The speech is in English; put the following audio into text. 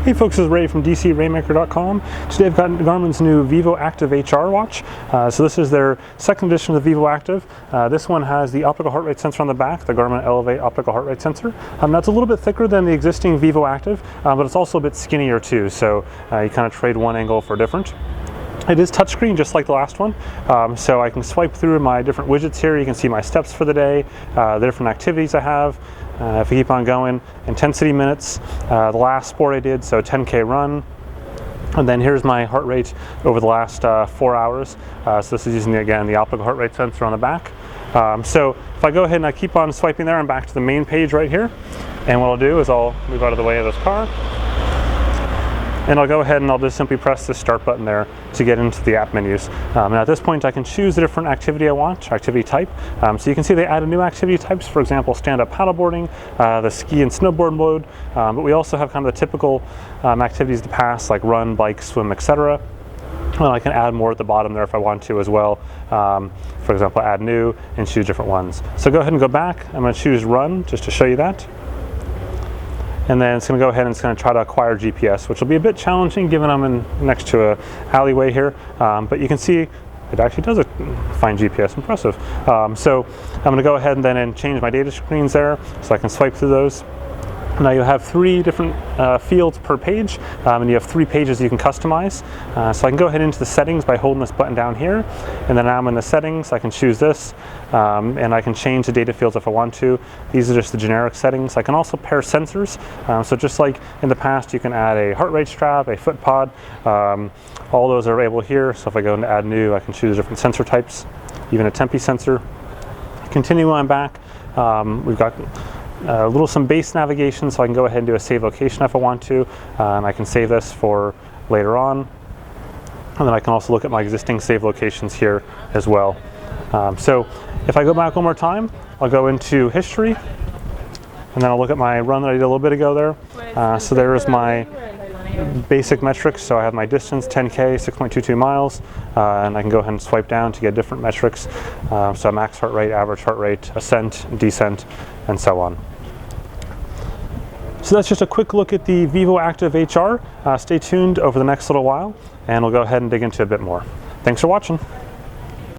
Hey folks, this is Ray from DCRaymaker.com. Today I've got Garmin's new Vivoactive HR watch. So this is their second edition of the Vivoactive. This one has the optical heart rate sensor on the back, the Garmin Elevate optical heart rate sensor. Now it's a little bit thicker than the existing Vivoactive, but it's also a bit skinnier too, so you kind of trade one angle for different. It is touchscreen, just like the last one, so I can swipe through my different widgets here. You can see my steps for the day, the different activities I have. If we keep on going, intensity minutes, the last sport I did, so 10K run, and then here's my heart rate over the last 4 hours. So this is using, again, the optical heart rate sensor on the back. So if I go ahead and I keep on swiping there, I'm back to the main page right here, and what I'll do is I'll move out of the way of this car, and I'll go ahead and I'll just simply press the start button there to get into the app menus. And at this point I can choose the different activity I want, activity type. So you can see they added new activity types, for example, stand-up paddleboarding, the ski and snowboard mode, but we also have kind of the typical activities to pass, like run, bike, swim, etc. And I can add more at the bottom there if I want to as well. For example, add new and choose different ones. So go ahead and go back. I'm going to choose run just to show you that. And then it's going to go ahead and it's going to try to acquire GPS, which will be a bit challenging given I'm next to a alleyway here. But you can see it actually does find GPS. Impressive. So I'm going to go ahead and then change my data screens there so I can swipe through those. Now you have 3 different fields per page, and you have 3 pages you can customize. So I can go ahead into the settings by holding this button down here, and then now I'm in the settings. I can choose this, and I can change the data fields if I want to. These are just the generic settings. I can also pair sensors. So just like in the past, you can add a heart rate strap, a foot pod. All those are available here. So if I go into add new, I can choose different sensor types, even a tempi sensor. Continue on back. We've got some base navigation, so I can go ahead and do a save location if I want to. I can save this for later on, and then I can also look at my existing save locations here as well. So if I go back one more time, I'll go into history, and then I'll look at my run that I did a little bit ago there. So there is my basic metrics. So I have my distance, 10K, 6.22 miles, and I can go ahead and swipe down to get different metrics. So max heart rate, average heart rate, ascent, descent, and so on. So that's just a quick look at the Vivoactive HR. Stay tuned over the next little while, and we'll go ahead and dig into a bit more. Thanks for watching.